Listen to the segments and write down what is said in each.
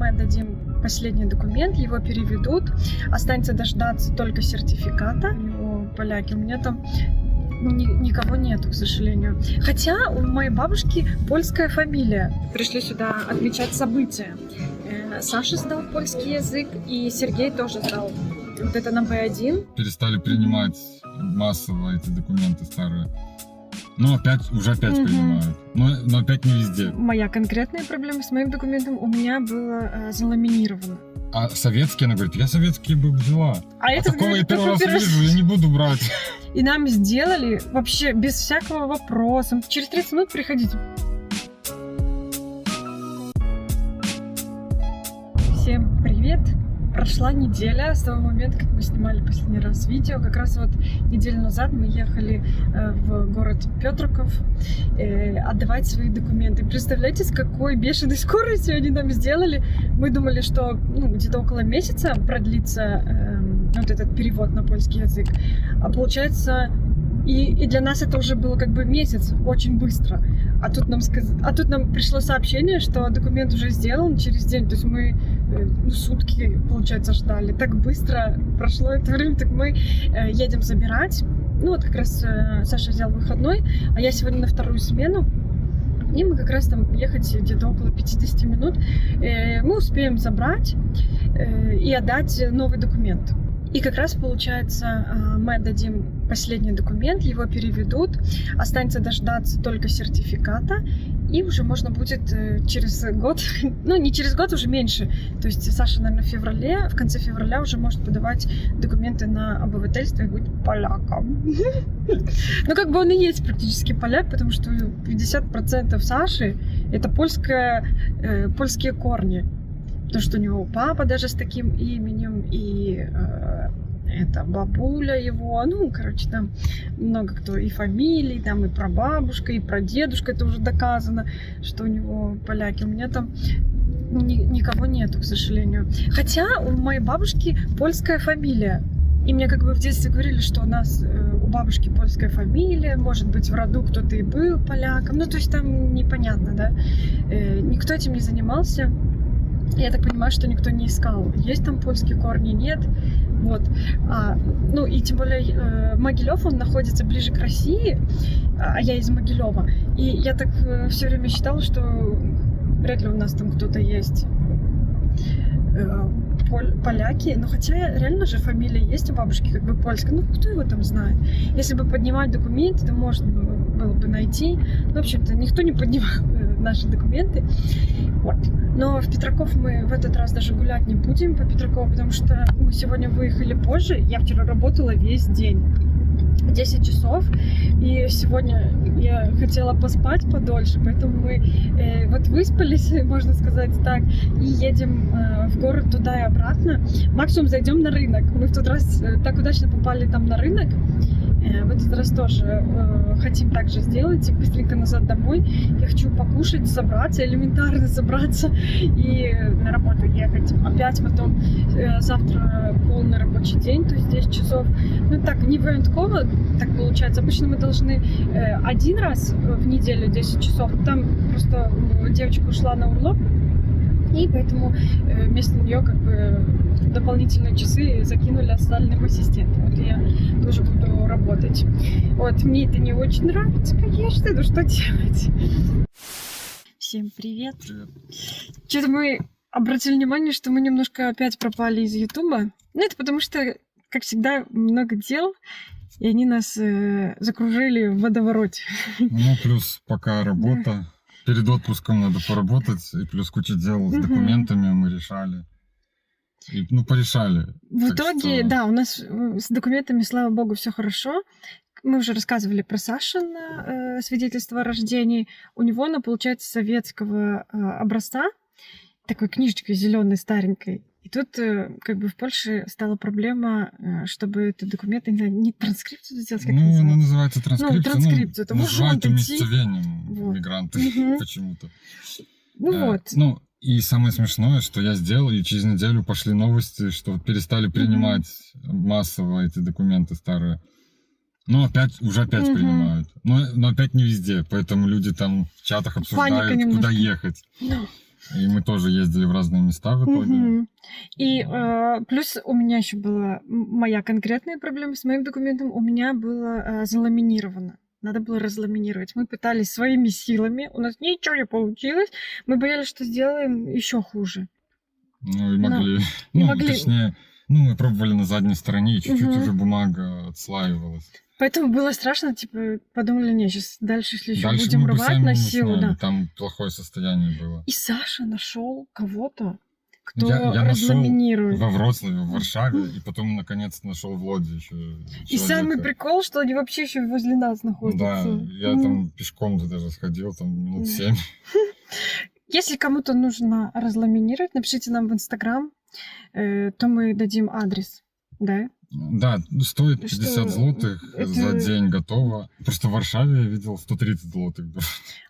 мы отдадим последний документ, его переведут. Останется дождаться только сертификата. У него поляки, у меня там никого нету, к сожалению. Хотя у моей бабушки польская фамилия. Пришли сюда отмечать события. Саша сдал польский язык, и Сергей тоже сдал. Вот это на B1. Перестали принимать массово эти документы старые. Ну, уже опять принимают. Но опять не везде. Моя конкретная проблема с моим документом у меня было заламинировано. А советские, она говорит, я советские бы взяла. А такого я первый раз вижу, я не буду брать. И нам сделали вообще без всякого вопроса. Через 30 минут приходите. Всем привет! Прошла неделя с того момента, как мы снимали последний раз видео. Как раз вот неделю назад мы ехали в город Петриков отдавать свои документы. Представляете, с какой бешеной скоростью они нам сделали? Мы думали, что где-то около месяца продлится вот этот перевод на польский язык. А получается, и для нас это уже было как бы месяц, очень быстро. А тут нам пришло сообщение, что документ уже сделан через день. То есть мы сутки, получается, ждали. Так быстро прошло это время, так мы едем забирать. Ну вот как раз Саша взял выходной, а я сегодня на вторую смену. И мы как раз там ехать где-то около 50 минут. Мы успеем забрать и отдать новый документ. И как раз, получается, мы отдадим последний документ, его переведут, останется дождаться только сертификата, и уже можно будет через год, не через год, уже меньше. То есть Саша, наверное, в конце февраля уже может подавать документы на обывательство и быть поляком. Ну, как бы он и есть практически поляк, потому что 50% Саши — это польские корни. Потому что у него папа даже с таким именем, и это бабуля его, там много кто, и фамилий, там и прабабушка, и прадедушка, это уже доказано, что у него поляки. У меня там никого нету, к сожалению. Хотя у моей бабушки польская фамилия. И мне как бы в детстве говорили, что у бабушки польская фамилия, может быть, в роду кто-то и был поляком. То есть там непонятно, да. Никто этим не занимался. Я так понимаю, что никто не искал, есть там польские корни, нет. Вот. И тем более Могилев, он находится ближе к России, а я из Могилева. И я так все время считала, что вряд ли у нас там кто-то есть поляки. Но хотя реально же фамилия есть у бабушки как бы польская. Кто его там знает? Если бы поднимать документы, то можно было бы найти. В общем-то, никто не поднимал наши документы. Вот. Но в Петраков мы в этот раз даже гулять не будем по Петракову, потому что мы сегодня выехали позже. Я вчера работала весь день. 10 часов, и сегодня я хотела поспать подольше, поэтому мы выспались, можно сказать так, и едем в город туда и обратно. Максимум зайдем на рынок. Мы в тот раз так удачно попали там на рынок. В этот раз тоже хотим так же сделать, и быстренько назад домой. Я хочу покушать, элементарно собраться и на работу ехать. Опять потом завтра полный рабочий день, то есть 10 часов. Так, не военково, так получается. Обычно мы должны один раз в неделю 10 часов. Там просто девочка ушла на урок, и поэтому вместо нее как бы дополнительные часы закинули остальным ассистентам. Вот я тоже буду работать. Вот, мне это не очень нравится, конечно, но что делать? Всем привет. Привет. Что-то мы обратили внимание, что мы немножко опять пропали из Ютуба. Это потому что, как всегда, много дел, и они нас закружили в водовороте. Плюс пока работа. Перед отпуском надо поработать, и плюс куча дел с документами мы решали. И, порешали. В итоге, да, у нас с документами, слава богу, все хорошо. Мы уже рассказывали про Сашино свидетельство о рождении. У него оно, получается, советского образца, такой книжечкой зеленой, старенькой. И тут как бы в Польше стала проблема, чтобы этот документ, не транскрипцию сделать, как это она называется транскрипция. Транскрипцию. То называют уместцевением мигранты почему-то. Вот. И самое смешное, что я сделал, и через неделю пошли новости, что перестали принимать массово эти документы старые. Уже опять принимают. Но опять не везде, поэтому люди там в чатах обсуждают, куда ехать. И мы тоже ездили в разные места в итоге. Мгм. И плюс у меня еще была моя конкретная проблема с моим документом. У меня было заламинировано. Надо было разламинировать. Мы пытались своими силами, у нас ничего не получилось. Мы боялись, что сделаем еще хуже. Ну и Но могли. не Ну, могли. точнее, мы пробовали на задней стороне, и чуть-чуть Мгм. уже бумага отслаивалась. Поэтому было страшно, типа, подумали, не, сейчас дальше, если еще Дальше будем мы бы рвать сами на не силу, сняли, да. там плохое состояние было. И Саша нашел кого-то, кто Я нашел разламинирует. во Вроцлаве, в Варшаве, и потом наконец нашел в Лодзе еще И самый человека. прикол, что они вообще еще возле нас Да, находятся. я там пешком даже сходил, там минут 7. Если кому-то нужно разламинировать, напишите нам в Инстаграм, то мы дадим адрес, да? Да, стоит 50 Что злотых это- за день готово. Просто в Варшаве я видел 130 злотых. Да.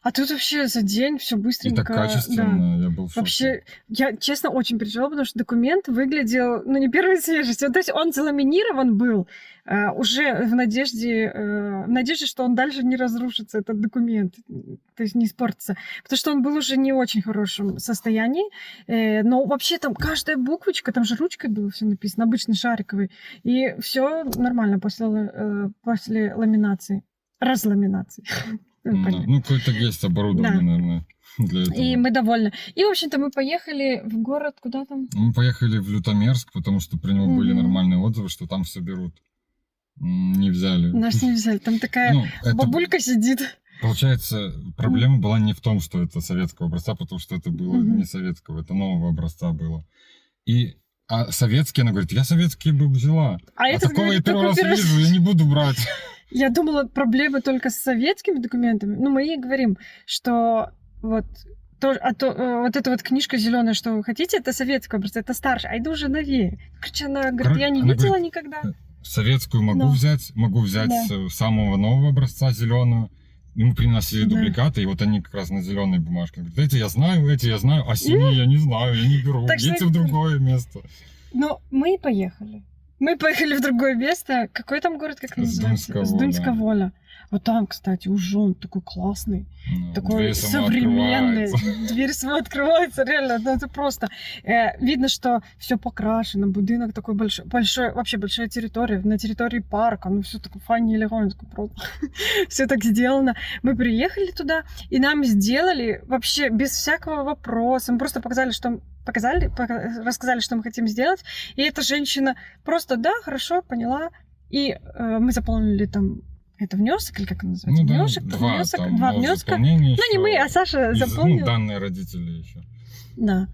А тут вообще за день все И быстренько. так качественно, я был в шоке. Вообще, я, честно, очень переживала, потому что документ выглядел, не первой свежести. То есть он заламинирован был уже в надежде, что он дальше не разрушится, этот документ, то есть не испортится. Потому что он был уже не в очень хорошем состоянии. Но вообще там каждая буквочка, там же ручкой было все написано, обычный шариковый. И все нормально после ламинации. Разламинации. Ну, какое-то есть оборудование, Да. наверное, для этого. И мы довольны. И, в общем-то, мы поехали в город, куда там? Мы поехали в Лютомерск, потому что про него были Мгм. нормальные отзывы, что там все берут. Не взяли. Нас не взяли. Там такая Ну, это, бабулька сидит. получается, проблема была не в том, что это советского образца, потому что это было Мгм. не советского, это нового образца было. А советский, она говорит, я советский бы взяла. А А этот такого я говорит, первый раз «Такой первый вижу, я не буду брать. Я думала, проблемы только с советскими документами. Ну, мы ей говорим, что вот вот эта вот книжка зеленая, что вы хотите, это советского образца, это старше, а это уже новее. Короче, она говорит, я не Она видела говорит, никогда. Советскую могу Да. взять, Да. самого нового образца зеленую. Ему приносили Да. дубликаты, и вот они как раз на зеленой бумажке. Говорят, эти я знаю, а синие я не знаю, я не беру. Так что Идите в другое место. Но мы поехали. Мы поехали в другое место. Какой там город, как называется? Сдуньска Сдуньска Воля. Вот там, кстати, уже он такой классный. Ну, Такой дверь сама современный. открывается. Дверь сама открывается, реально, ну, это просто. Видно, что все покрашено, будинок такой большой, вообще большая территория, на территории парка, ну все такое фанни элегантно, просто все так сделано. Мы приехали туда, и нам сделали вообще без всякого вопроса, мы просто рассказали, что мы хотим сделать, и эта женщина просто, да, хорошо, поняла, и мы заполнили там это внесок, или как это называется? Ну да, Внесок, два внеска. Ну, не мы, а Саша заполнил. Данные родителей еще. Да.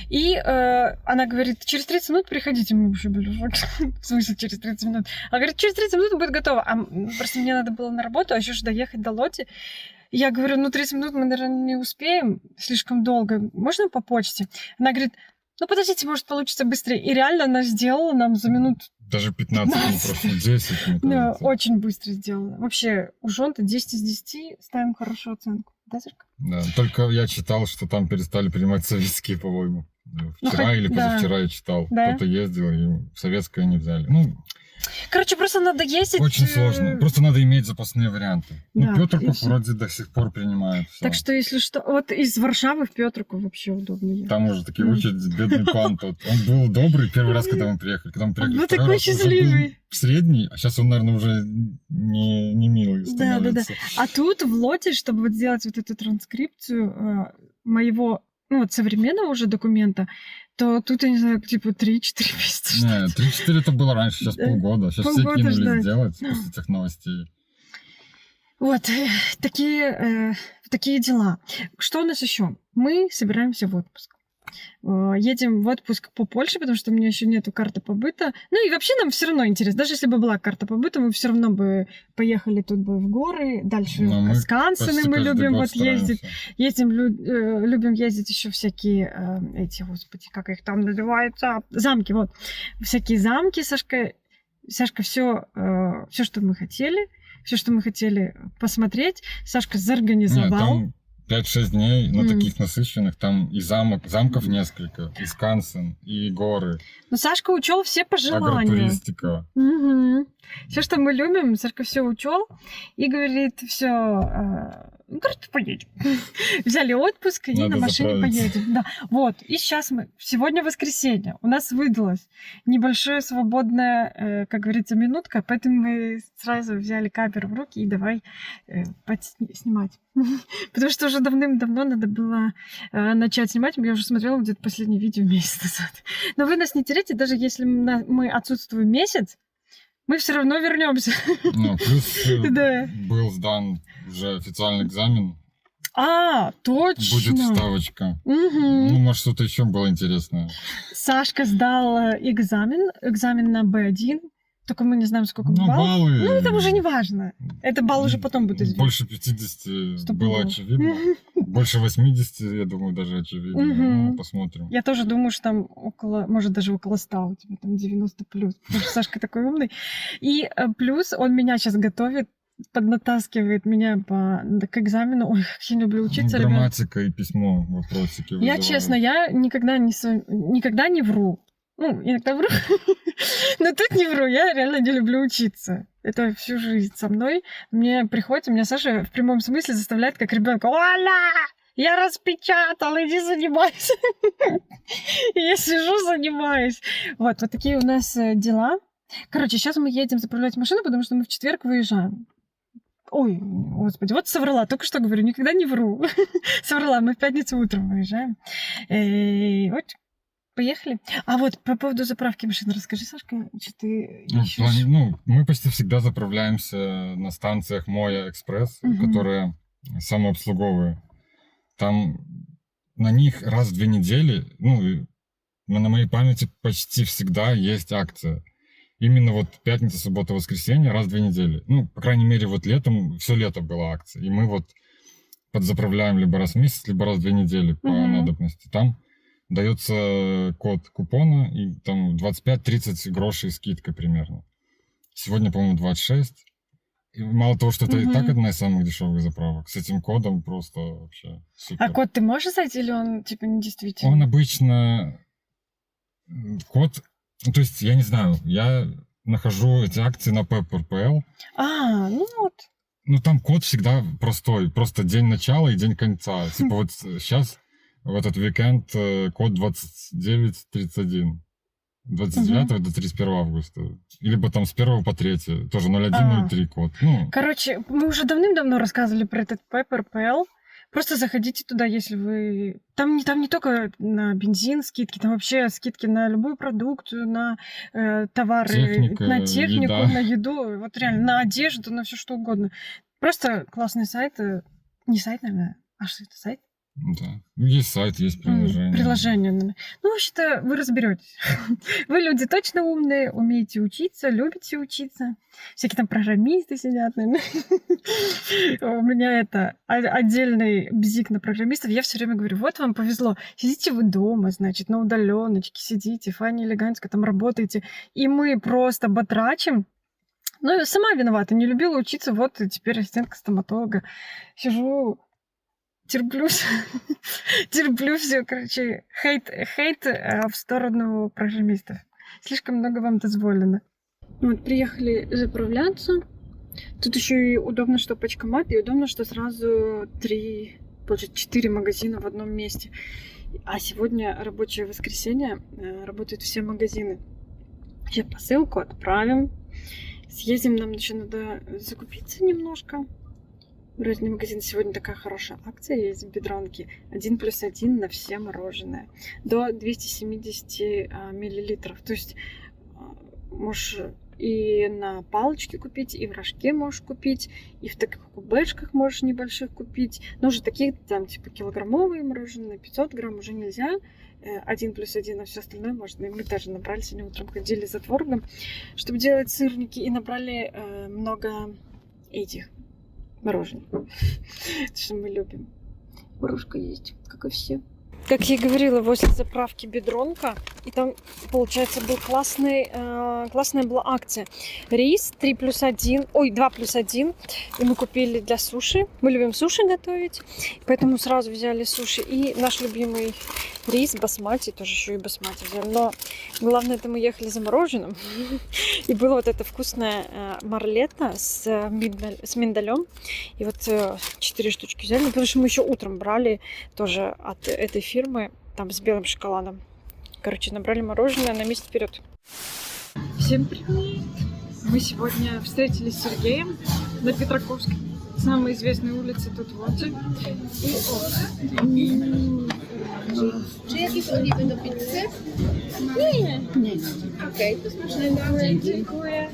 И она говорит, через 30 минут приходите. Мы вообще были в шоке. В смысле, через 30 минут? Она говорит, через 30 минут будет готово. А просто мне надо было на работу, а еще же доехать до Лоти. Я говорю, 30 минут мы, наверное, не успеем. Слишком долго. Можно по почте? Она говорит, подождите, может, получится быстрее. И реально она сделала нам за минут... Даже 15, не просто 10, мне Да, кажется. очень быстро сделала. Вообще, у Жонта 10 из 10 ставим хорошую оценку. Да, Сашка? Да, только я читал, что там перестали принимать советские, по-моему. Вчера хоть- или да. позавчера я читал. Да? Кто-то ездил, и советское не взяли. Ну, Короче, просто надо ездить... очень сложно. Просто надо иметь запасные варианты. Да, и Петриков всё. вроде до сих пор принимает всё. Так что, если что... Вот из Варшавы в Петриков вообще удобно ехать. Там уже такие Ну. очереди, бедный пан тот. Он был добрый первый раз, когда мы приехали. Когда мы приехали был второй такой раз, уже счастливый. был средний, а сейчас он, наверное, уже не милый Да. становится. А тут в Лоте, чтобы вот сделать вот эту транскрипцию моего, современного уже документа, то тут, я не знаю, типа 3-4 месяца ждать. Не, 3-4 это было раньше, сейчас Да. полгода. Сейчас все Полгода кинулись ждать. делать после этих новостей. Вот, такие дела. Что у нас еще? Мы собираемся в отпуск. Едем в отпуск по Польше, потому что у меня еще нету карты побыта. Ну и вообще нам все равно интересно. Даже если бы была карта побыта, мы все равно бы поехали тут бы в горы, дальше Но в мы Каскансены Почти мы каждый любим год вот ездить. стараемся. Любим ездить еще всякие эти, господи, как их там называются, замки, вот. Всякие замки, Сашка, все, что мы хотели посмотреть, Сашка Нет, загорганизовал. там 5-6 дней, но Мгм. таких насыщенных. Там и замков несколько, и Скансен, и горы, Но Сашка учел все пожелания. агротуристика. Все, что мы любим, Сашка все учел и говорит, все, Короче, поедем. Взяли отпуск и Надо на машине заправиться. поедем. Да. Вот. И сейчас сегодня воскресенье. У нас выдалось небольшое свободное, как говорится, минутка, поэтому мы сразу взяли камеру в руки и давай снимать. Потому что уже давным-давно надо было начать снимать. Я уже смотрела где-то последнее видео месяц назад. Но вы нас не теряйте, даже если мы отсутствуем месяц, мы все равно вернемся. Ну, плюс Да. был сдан уже официальный экзамен. Точно. Будет вставочка. Мгм. Ну, может, что-то еще было интересное. Сашка сдал экзамен на B1, только мы не знаем, сколько Ну, баллов. баллы... Ну, это уже не важно. Это балл уже потом будет известен. Больше 50 Стопудово. было очевидно. Больше 80, я думаю, даже очевидно. Мгм. Ну, посмотрим. Я тоже думаю, что там может, даже около 100, у тебя там 90 плюс, потому что Сашка такой умный. И плюс он меня сейчас готовит, поднатаскивает меня к экзамену. Ой, как я люблю учиться, ребят. Грамматика и письмо, вопросики Я, вызывают. честно, я никогда не вру. Ну, иногда вру, но тут не вру. Я реально не люблю учиться. Это всю жизнь со мной. Мне приходится, меня Саша в прямом смысле заставляет как ребенка. Оля! Я распечатал, иди занимайся. И я сижу, занимаюсь. Вот такие у нас дела. Короче, сейчас мы едем заправлять машину, потому что мы в четверг выезжаем. Ой, господи, вот соврала. Только что говорю, никогда не вру. Соврала, мы в пятницу утром выезжаем. Вот, поехали. А вот по поводу заправки машины расскажи, Сашка, что ты ищешь? Мы почти всегда заправляемся на станциях Моя Экспресс, которые самообслуговые. Там на них раз в 2 недели, на моей памяти почти всегда есть акция. Именно вот пятница, суббота, воскресенье раз в 2 недели. Ну, по крайней мере, вот летом, все лето была акция. И мы вот подзаправляем либо раз в месяц, либо раз в 2 недели по надобности. Там дается код купона, и там 25-30 грошей скидка примерно. Сегодня, по-моему, 26. И мало того, что это и так одна из самых дешевых заправок, с этим кодом просто вообще супер. А код ты можешь зайти, или он типа не действительно? Он обычно... Код... Ну, то есть, я не знаю, я нахожу эти акции на Pepper.pl. Ну вот. Ну, там код всегда простой. Просто день начала и день конца. Типа вот сейчас, в этот уикенд, код 2931. 29 до 31 августа. Либо там с 1 по 3. Тоже 0103 код. Короче, мы уже давным-давно рассказывали про этот Pepper.pl. Просто заходите туда, если вы... Там не только на бензин скидки, там вообще скидки на любую продукцию, на товары, Техника, на технику, еда. на еду, вот реально, на одежду, на все что угодно. Просто классный сайт. Не сайт, наверное, а что это, сайт? Да. Есть сайт, есть приложение. Приложение, наверное. Ну, вообще-то, вы разберетесь. Вы люди точно умные, умеете учиться, любите учиться. Всякие там программисты сидят, наверное. У меня это отдельный бзик на программистов. Я все время говорю, вот вам повезло. Сидите вы дома, значит, на удаленочке сидите, файне элегантно там работаете. И мы просто батрачим. Ну, я сама виновата, не любила учиться. Вот теперь ассистентка стоматолога. Сижу... Терплю все, короче, хейт в сторону программистов. Слишком много вам дозволено. Вот, приехали заправляться. Тут еще и удобно, что почкомат, и удобно, что сразу 4 магазина в одном месте. А сегодня рабочее воскресенье, работают все магазины. Сейчас посылку отправим. Съездим, нам еще надо закупиться немножко. Разные магазины. Сегодня такая хорошая акция есть в Бедронке. 1+1 на все мороженое. До 270 миллилитров. То есть можешь и на палочке купить, и в рожке можешь купить, и в таких кубешках можешь небольших купить. Но уже такие там типа килограммовые мороженое, 500 грамм уже нельзя. 1+1, а все остальное можно. И мы даже набрали, сегодня утром ходили за творогом, чтобы делать сырники, и набрали много этих мороженое. Это что мы любим. Морожка есть, как и все. Как я и говорила, возле заправки Бедронка, и там, получается, был классная была акция. Рис 2+1, и мы купили для суши. Мы любим суши готовить, поэтому сразу взяли суши. И наш любимый рис басмати, тоже еще и басмати взяли. Но главное, это мы ехали за мороженым, и было вот это вкусное марлетта с миндалем. И вот 4 штучки взяли, потому что мы еще утром брали тоже от этой фирмы, там с белым шоколадом. Короче, набрали мороженое на месяц вперед. Всем привет! Мы сегодня встретились с Сергеем на Петраковской, самой известной улице тут в Łodzi. Czy jakieś oliwy do pizzy? Nie. Okej, to smacznego. Dziękuję.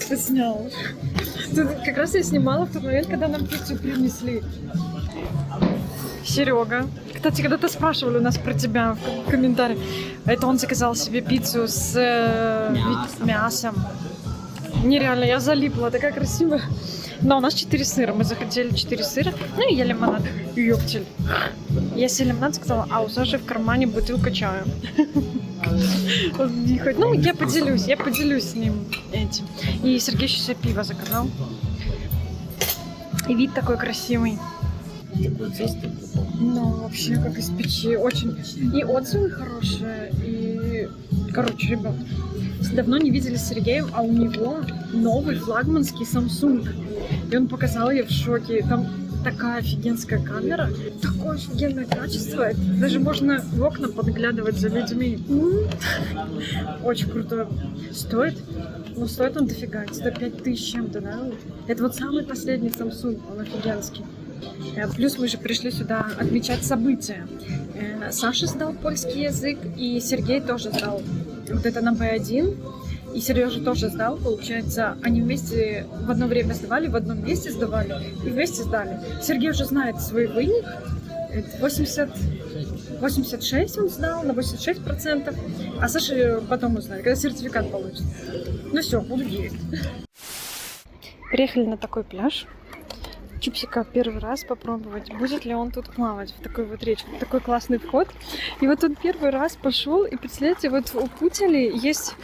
Ты снял. Тут как раз я снимала в тот момент, когда нам пиццу принесли. Серега. Кстати, когда-то спрашивали у нас про тебя в комментариях. Это он заказал себе пиццу с мясом. Нереально, я залипла, такая красивая. Но у нас 4 сыра, мы захотели 4 сыра. Ну и я лимонад. Ёптель. Я себе лимонад сказала, а у Саши в кармане бутылка чая. Ну, я поделюсь с ним этим. И Сергей еще себе пиво заказал. И вид такой красивый. Ну, вообще, как из печи. Очень. И отзывы хорошие. И, короче, ребят, давно не видели с Сергеем, а у него новый флагманский Samsung. И он показал, я в шоке. Там такая офигенская камера, такое офигенное качество. Даже можно в окна подглядывать за людьми. Очень круто. Стоит? Ну, стоит он дофига. 105 тысяч чем-то, да? Это вот самый последний Samsung, он офигенский. Плюс мы же пришли сюда отмечать события. Саша сдал польский язык, и Сергей тоже сдал. Вот это на B1. И Сережа тоже сдал, получается, они вместе в одно время сдавали, в одном месте сдавали и вместе сдали. Сергей уже знает свой выник, 86 он сдал, на 86%, а Саша потом узнает, когда сертификат получит. Ну все, буду ездить. Приехали на такой пляж. Чипсика первый раз попробовать, будет ли он тут плавать в такой вот речке. Такой классный вход. И вот он первый раз пошел, и представляете, вот у Путили есть...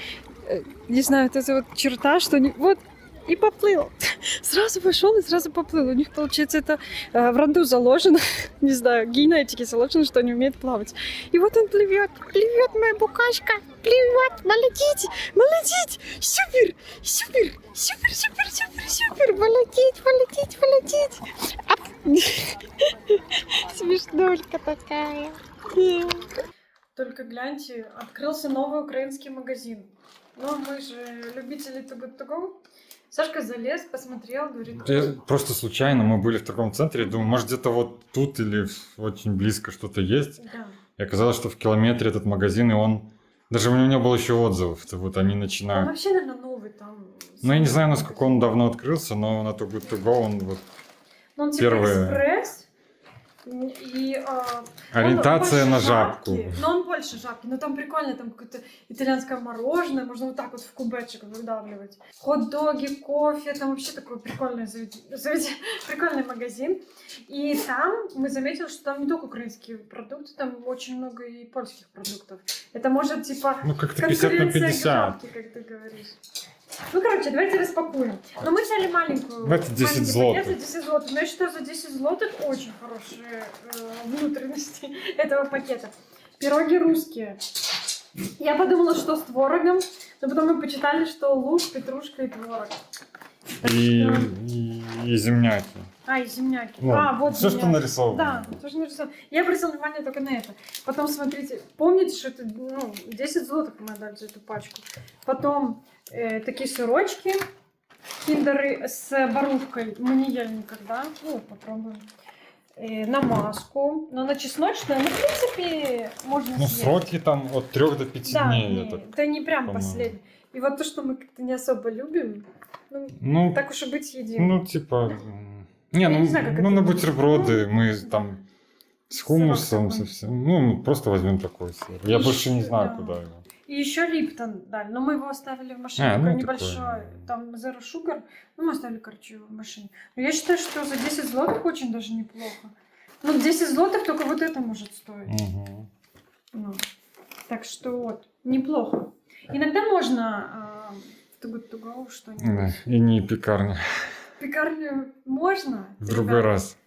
Не знаю, вот эта вот черта, что они... Вот, и поплыл. Сразу пошел и сразу поплыл. У них, получается, это в роду заложено. Не знаю, генетики заложено, что они умеют плавать. И вот он плывет. Плывет моя букашка. Плывет. Молодец. Молодец. Супер. Супер. Супер, супер, супер, супер. Молодец, молодец, молодец. Смешнулька такая. Только гляньте, открылся новый украинский магазин. Но мы же любители Too Good To Go. Сашка залез, посмотрел, говорит... Просто случайно мы были в таком центре, думаю, может где-то вот тут или очень близко что-то есть. Да. И оказалось, что в километре этот магазин, и он... Даже у него не было еще отзывов, то вот они начинают... Он вообще, наверное, новый там. Ну, я не знаю, насколько он давно открылся, но на Too Good To Go он вот... Ну, он типа первый... экспресс. И, ориентация он на жабки. жабку. Но он больше жабки. Но там прикольно, там какое-то итальянское мороженое. Можно вот так вот в кубечек выдавливать. Хот-доги, кофе. Там вообще такой прикольный прикольный магазин. И там мы заметили, что там не только украинские продукты, там очень много и польских продуктов. Это может типа... Ну, как-то 50 на 50. Жабки, как ты говоришь. Ну, короче, давайте распакуем. Но мы взяли маленькую. Давайте 10 злотых. 10 злотых. Но я считаю, за 10 злотых очень хорошие внутренности этого пакета. Пироги русские. Я подумала, что с творогом, но потом мы почитали, что лук, петрушка и творог. И земняки. И земняки. Ну, вот все, земняки. что нарисовано. Да, то, что нарисовано. Я обратила внимание только на это. Потом, смотрите, помните, что это 10 злотых мы отдали за эту пачку. Потом такие сырочки, киндеры с барушкой. Мы не ели никогда. Ну, попробуем. Намазку. Но она чесночная. Ну, в принципе, можно съесть. Сроки там от 3 до 5 дней. Это не прям последний. И вот то, что мы как-то не особо любим, ну так уж и быть едим. Ну, типа... Не знаю, на бутерброды мы там с хумусом совсем. Ну, просто возьмем такой сыр. Я больше не знаю, куда его. И еще Липтон дали, но мы его оставили в машине, такой небольшой, такой... там Zero Sugar, но мы оставили, короче, его в машине. Но я считаю, что за 10 злотых очень даже неплохо. Ну, 10 злотых только вот это может стоить. Угу. Ну, так что вот, неплохо. Иногда можно в Too Good To Go что-нибудь. И не пекарня. Пекарню можно. В другой раз.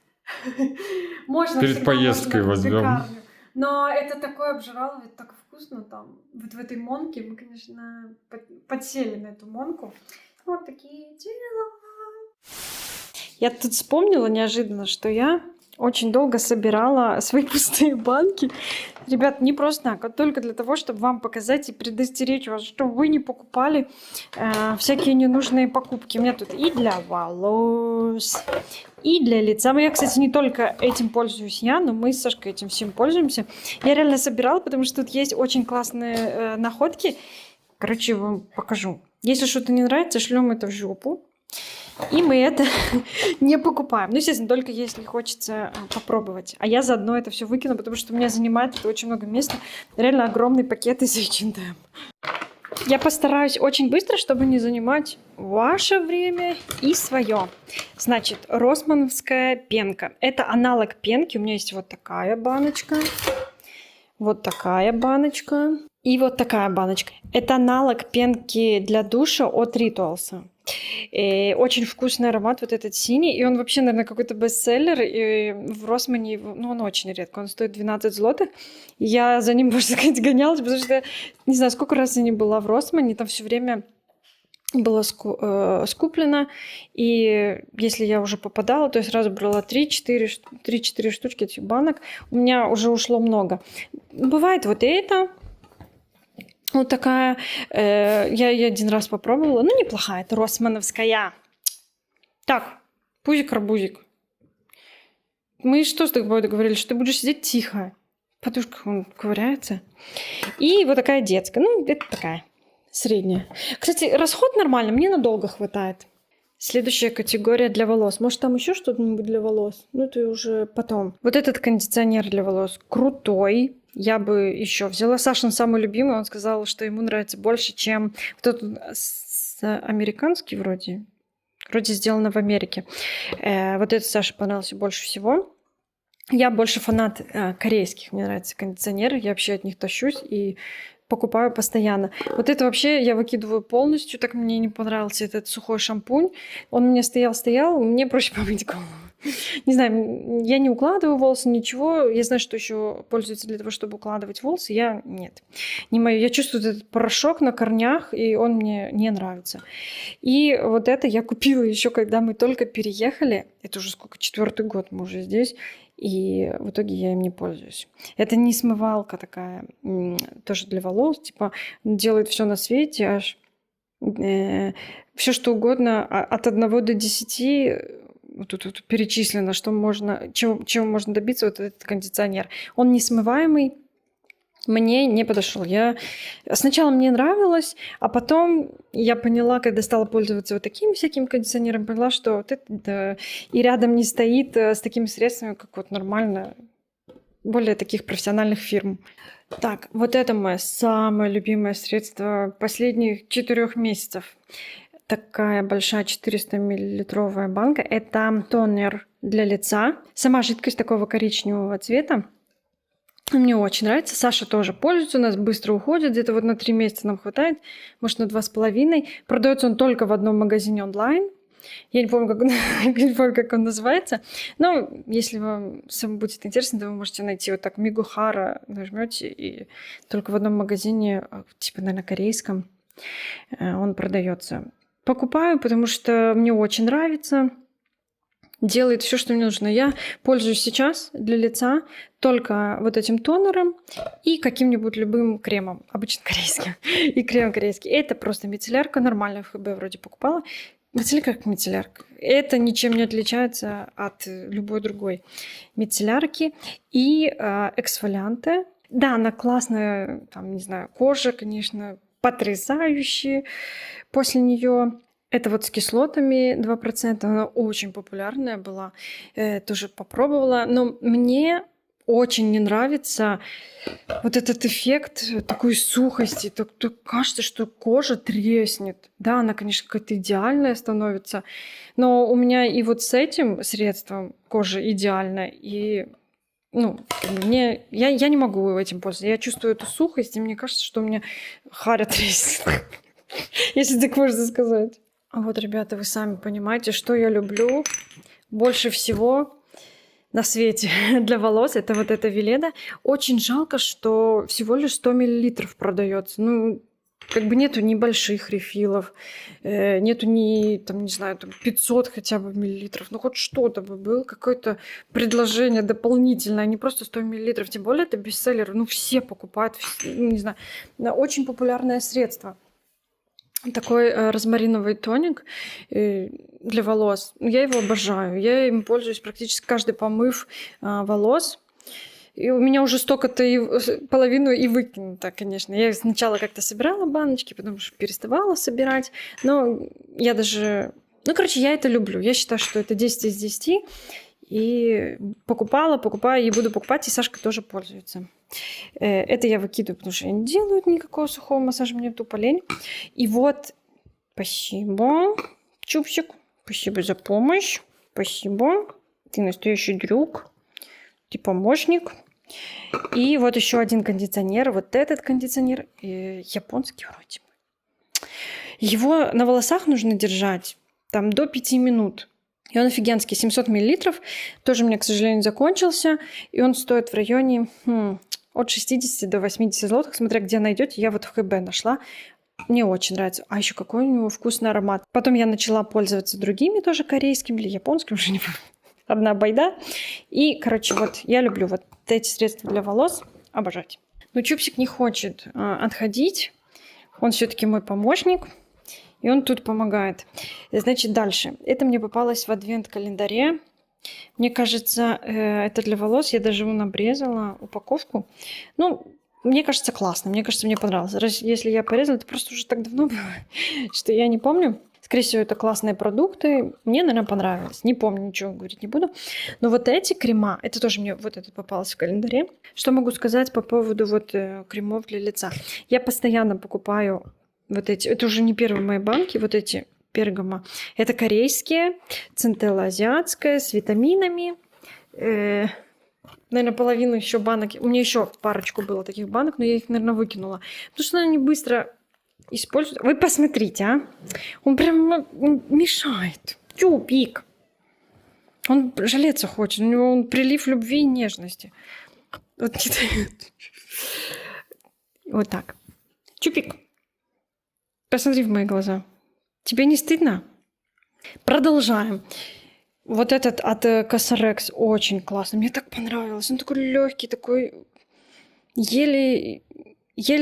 Можно. Перед всегда поездкой можно возьмем. пекарню. Но это такое обжираловать, так вкусно там. Вот в этой монке мы, конечно, подсели на эту монку. Вот такие дела. Я тут вспомнила неожиданно, что я очень долго собирала свои пустые банки. Ребят, не просто так, а только для того, чтобы вам показать и предостеречь вас, чтобы вы не покупали всякие ненужные покупки. У меня тут и для волос, и для лица. Я, кстати, не только этим пользуюсь я, но мы с Сашкой этим всем пользуемся. Я реально собирала, потому что тут есть очень классные находки. Короче, вам покажу. Если что-то не нравится, шлем это в жопу. И мы это не покупаем. Ну, естественно, только если хочется попробовать. А я заодно это все выкину, потому что у меня занимает это очень много места. Реально огромный пакет из H&M. Я постараюсь очень быстро, чтобы не занимать ваше время и свое. Значит, Росмановская пенка. Это аналог пенки. У меня есть вот такая баночка. Вот такая баночка. И вот такая баночка. Это аналог пенки для душа от Rituals. И очень вкусный аромат, вот этот синий. И он вообще, наверное, какой-то бестселлер. И в Росмане, ну, он очень редко. Он стоит 12 злотых. Я за ним, можно сказать, гонялась, потому что, не знаю, сколько раз я не была в Росмане. Там все время было скуплено. И если я уже попадала, то я сразу брала 3-4 штучки этих банок. У меня уже ушло много. Бывает вот это. Вот такая, я ее один раз попробовала, ну неплохая, это Росмановская. Так, пузик-арбузик. Мы что с тобой договорились, что ты будешь сидеть тихо. Подушка, он ковыряется. И вот такая детская, ну это такая, средняя. Кстати, расход нормально, мне надолго хватает. Следующая категория для волос. Может, там еще что-нибудь для волос? Ну, это уже потом. Вот этот кондиционер для волос крутой. Я бы еще взяла. Сашин самый любимый. Он сказал, что ему нравится больше, чем кто-то американский вроде. Вроде сделано в Америке. Вот этот Саше понравился больше всего. Я больше фанат корейских. Мне нравятся кондиционеры. Я вообще от них тащусь и покупаю постоянно. Вот это вообще я выкидываю полностью. Так мне не понравился этот сухой шампунь. Он мне стоял. Мне проще помыть голову. Не знаю, я не укладываю волосы, ничего. Я знаю, что еще пользуется для того, чтобы укладывать волосы. Я нет. Не мою. Я чувствую этот порошок на корнях, и он мне не нравится. И вот это я купила еще, когда мы только переехали. Это уже сколько? 4-й год мы уже здесь. И в итоге я им не пользуюсь. Это не смывалка такая, тоже для волос. Типа делает все на свете, аж все что угодно. От 1 до 10 вот тут перечислено, что можно, чего можно добиться вот этот кондиционер. Он несмываемый. Мне не подошел. Сначала мне нравилось, а потом я поняла, когда стала пользоваться вот таким всяким кондиционером, поняла, что вот это да, и рядом не стоит с такими средствами, как вот нормально, более таких профессиональных фирм. Так, вот это мое самое любимое средство последних 4 месяцев. Такая большая 400-миллилитровая банка. Это тонер для лица. Сама жидкость такого коричневого цвета. Мне очень нравится. Саша тоже пользуется. У нас быстро уходит. Где-то вот на 3 месяца нам хватает. Может, на 2,5. Продается он только в одном магазине онлайн. Я не помню, как он называется. Но если вам будет интересно, то вы можете найти вот так Мигухара. Нажмете и только в одном магазине, типа, наверное, корейском, он продается. Покупаю, потому что мне очень нравится. Делает все, что мне нужно. Я пользуюсь сейчас для лица только вот этим тонером и каким-нибудь любым кремом, обычно корейским. И крем корейский. Это просто мицеллярка, нормальная в ХБ вроде покупала. Мицеллярка как мицеллярка. Это ничем не отличается от любой другой мицеллярки. И эксфолианты. Да, она классная, там, не знаю, кожа, конечно, потрясающая после нее. Это вот с кислотами 2%. Она очень популярная была. Тоже попробовала. Но мне очень не нравится вот этот эффект такой сухости. Так кажется, что кожа треснет. Да, она, конечно, какая-то идеальная становится. Но у меня и вот с этим средством кожа идеальная. И ну, я не могу этим пользоваться. Я чувствую эту сухость, и мне кажется, что у меня харя треснет. Если так можно сказать. А вот, ребята, вы сами понимаете, что я люблю больше всего на свете для волос. Это вот эта Веледа. Очень жалко, что всего лишь 100 миллилитров продается. Ну, как бы нету ни больших рефилов, нету ни, там, не знаю, там 500 хотя бы миллилитров. Ну, хоть что-то бы было, какое-то предложение дополнительное, а не просто 100 миллилитров. Тем более это бестселлер. Ну, все покупают, не знаю. Очень популярное средство. Такой розмариновый тоник для волос. Я его обожаю. Я им пользуюсь практически каждый помыв волос. И у меня уже столько-то половину и выкинуто, конечно. Я сначала как-то собирала баночки, потом уже переставала собирать. Но я даже... Ну, короче, я это люблю. Я считаю, что это 10 из 10. И покупаю, и буду покупать, и Сашка тоже пользуется. Это я выкидываю, потому что я не делаю никакого сухого массажа, мне тупо лень. И вот, спасибо, Чупсик, спасибо за помощь, спасибо, ты настоящий друг, ты помощник. И вот еще один кондиционер, вот этот кондиционер, японский вроде бы. Его на волосах нужно держать там до 5 минут. И он офигенский, 700 миллилитров. Тоже у меня, к сожалению, закончился. И он стоит в районе от 60 до 80 злотых, смотря где найдете. Я вот в ХБ нашла. Мне очень нравится. А еще какой у него вкусный аромат. Потом я начала пользоваться другими тоже корейскими или японскими, уже не помню. Одна байда. И, короче, вот я люблю вот эти средства для волос обожать. Но Чупсик не хочет отходить. Он все-таки мой помощник. И он тут помогает. Значит, дальше. Это мне попалось в адвент-календаре. Мне кажется, это для волос. Я даже его обрезала, упаковку. Ну, мне кажется, классно. Мне кажется, мне понравилось. Если я порезала, это просто уже так давно было, что я не помню. Скорее всего, это классные продукты. Мне, наверное, понравилось. Не помню, ничего говорить не буду. Но вот эти крема, это тоже мне вот это попалось в календаре. Что могу сказать по поводу вот кремов для лица? Я постоянно покупаю вот эти, это уже не первые мои банки, вот эти Бергамо. Это корейские, центелла азиатская, с витаминами. Наверное, половину еще банок. У меня еще парочку было таких банок, но я их, наверное, выкинула. Потому что они быстро используют. Вы посмотрите, а. Он прям мешает. Чупик. Он жалеться хочет. У него он прилив любви и нежности. Вот не дает. Вот так. Чупик. Посмотри в мои глаза. Тебе не стыдно? Продолжаем. Вот этот от Cosrx очень классный. Мне так понравилось. Он такой легкий, такой еле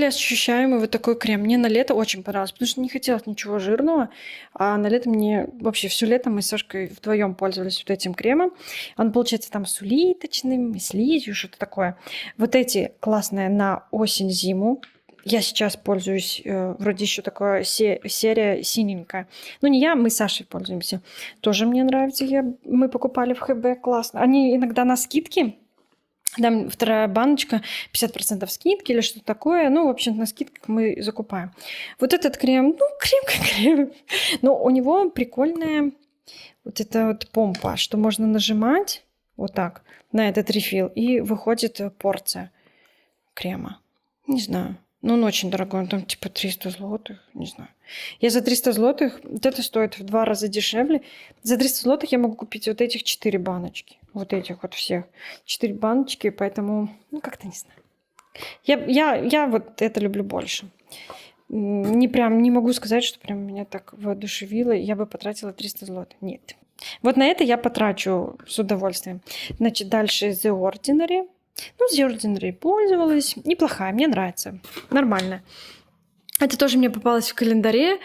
ощущаемый вот такой крем. Мне на лето очень понравилось, потому что не хотелось ничего жирного. А на лето мне вообще все лето мы с Сашкой вдвоем пользовались вот этим кремом. Он получается там с улиточным, слизью, что-то такое. Вот эти классные на осень-зиму. Я сейчас пользуюсь, вроде еще такая серия синенькая. Ну, не я, мы с Сашей пользуемся. Тоже мне нравится. Мы покупали в ХБ, классно. Они иногда на скидке. Там вторая баночка, 50% скидки или что-то такое. Ну, в общем, на скидках мы закупаем. Вот этот крем, ну, крем как крем. Но у него прикольная вот эта вот помпа, что можно нажимать вот так на этот рефил, и выходит порция крема. Не знаю. Но он очень дорогой, он там типа 300 злотых, не знаю. Я за 300 злотых, вот это стоит в 2 раза дешевле. За 300 злотых я могу купить вот этих 4 баночки. Вот этих вот всех. 4 баночки, поэтому, ну, как-то не знаю. Я вот это люблю больше. Не могу сказать, что прям меня так воодушевило, я бы потратила 300 злотых. Нет. Вот на это я потрачу с удовольствием. Значит, дальше The Ordinary. Ну, The Ordinary пользовалась. Неплохая, мне нравится. Нормально. Это тоже мне попалось в календаре.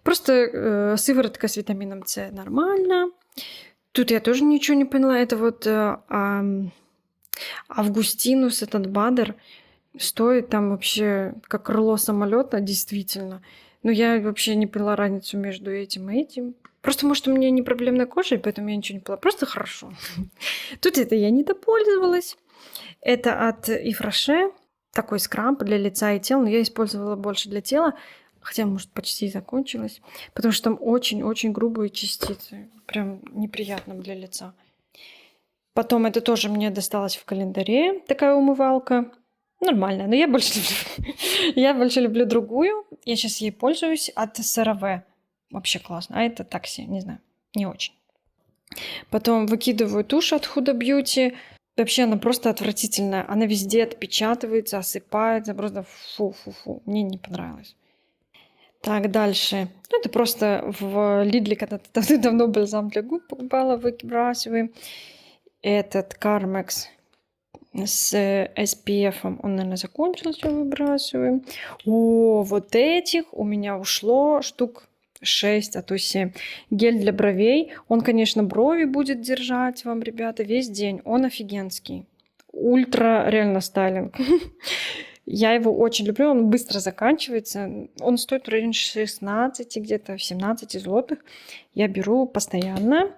Просто сыворотка с витамином С нормально. Тут я тоже ничего не поняла. Это вот Августинус, этот Бадер, стоит там вообще как крыло самолета, действительно. Но я вообще не поняла разницу между этим и этим. Просто, может, у меня не проблемная кожа, и поэтому я ничего не поняла. Просто хорошо. Тут это я не допользовалась. Это от Yves Rocher. Такой скраб для лица и тела. Но я использовала больше для тела. Хотя, может, почти закончилась. Потому что там очень-очень грубые частицы. Прям неприятно для лица. Потом это тоже мне досталось в календаре, такая умывалка. Нормальная, но я больше люблю другую. Я сейчас ей пользуюсь от CeraVe. Вообще классно. А это такси, не знаю, не очень. Потом выкидываю тушь от Huda Beauty. Вообще она просто отвратительная. Она везде отпечатывается, осыпается. Просто фу-фу-фу. Мне не понравилось. Так, дальше. Ну, это просто в Лидле когда-то давно бальзам для губ покупала, выбрасываем. Этот Carmex с SPF, он, наверное, закончился, выбрасываем. О, вот этих у меня ушло штук 6, а то 7. Гель для бровей. Он, конечно, брови будет держать вам, ребята, весь день. Он офигенский. Ультра реально стайлинг. Я его очень люблю, он быстро заканчивается. Он стоит в районе 16, где-то 17 злотых. Я беру постоянно.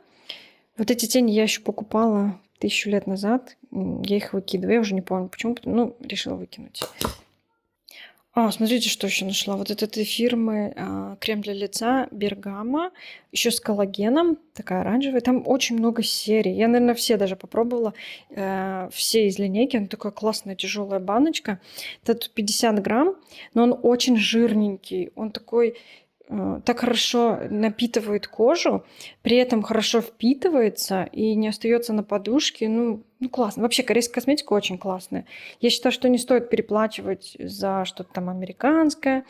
Вот эти тени я еще покупала 1000 лет назад. Я их выкидываю. Я уже не помню почему. Ну, решила выкинуть. Смотрите, что еще нашла. Вот от этой фирмы крем для лица Bergamo. Еще с коллагеном. Такая оранжевая. Там очень много серий. Я, наверное, все даже попробовала. Все из линейки. Она такая классная тяжелая баночка. Это 50 грамм. Но он очень жирненький. Он такой... так хорошо напитывает кожу, при этом хорошо впитывается и не остается на подушке. Ну классно. Вообще корейская косметика очень классная. Я считаю, что не стоит переплачивать за что-то там американское,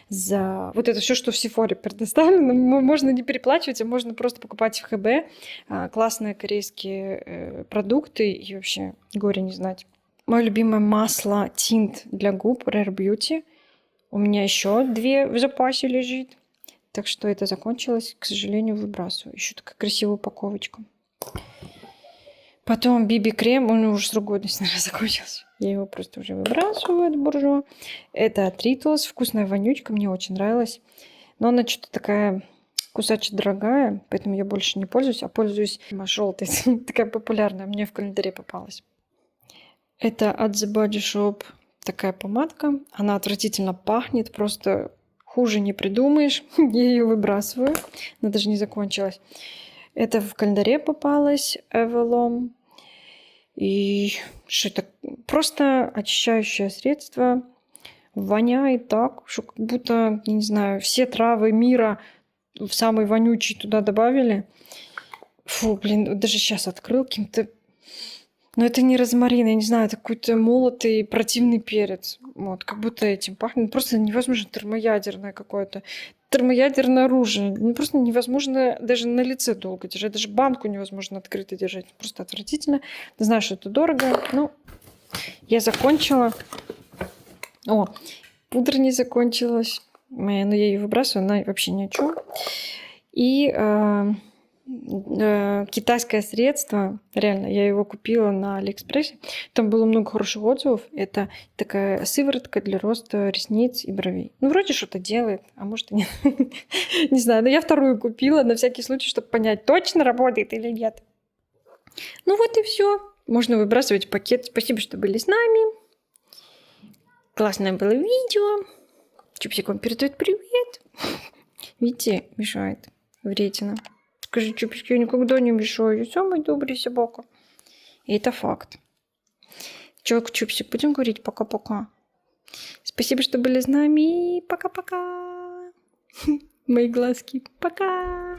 за вот это все, что в Sephora предоставлено. Можно не переплачивать, а можно просто покупать в ХБ классные корейские продукты и вообще горе не знать. Мое любимое масло тинт для губ Rare Beauty. У меня еще 2 в запасе лежит. Так что это закончилось, к сожалению, выбрасываю. Еще такая красивая упаковочка. Потом BB-крем, он уже срок годности, наверное, закончился. Я его просто уже выбрасываю от буржуа. Это от Ritus, вкусная вонючка, мне очень нравилась. Но она что-то такая кусачая дорогая, поэтому я больше не пользуюсь, а пользуюсь желтой. Такая популярная, мне в календаре попалась. Это от The Body Shop такая помадка. Она отвратительно пахнет, просто... Хуже не придумаешь. Я ее выбрасываю. Она даже не закончилась. Это в календаре попалось. Эвелом. И что это? Просто очищающее средство. Воняет так, что как будто, я не знаю, все травы мира в самый вонючий туда добавили. Фу, блин, даже сейчас открыл каким-то... Но это не розмарин, я не знаю, это какой-то молотый противный перец. Вот, как будто этим пахнет. Просто невозможно термоядерное какое-то. Термоядерное оружие. Просто невозможно даже на лице долго держать. Даже банку невозможно открыто держать. Просто отвратительно. Ты знаешь, что это дорого. Ну, я закончила. О, пудра не закончилась. Но я ее выбрасываю, она вообще ни о чем. И... китайское средство, реально, я его купила на Алиэкспрессе. Там было много хороших отзывов. Это такая сыворотка для роста ресниц и бровей. Ну, вроде что-то делает, а может и нет. Не знаю, но я вторую купила на всякий случай, чтобы понять, точно работает или нет. Ну вот и все. Можно выбрасывать в пакет. Спасибо, что были с нами. Классное было видео. Чупсик вам передает привет. Видите, мешает вредина. Скажи, Чупсик, я никогда не мешаю. Я самая добрая собака. И это факт. Чё, Чупсик, будем говорить пока-пока. Спасибо, что были с нами. Пока-пока. Мои глазки. Пока.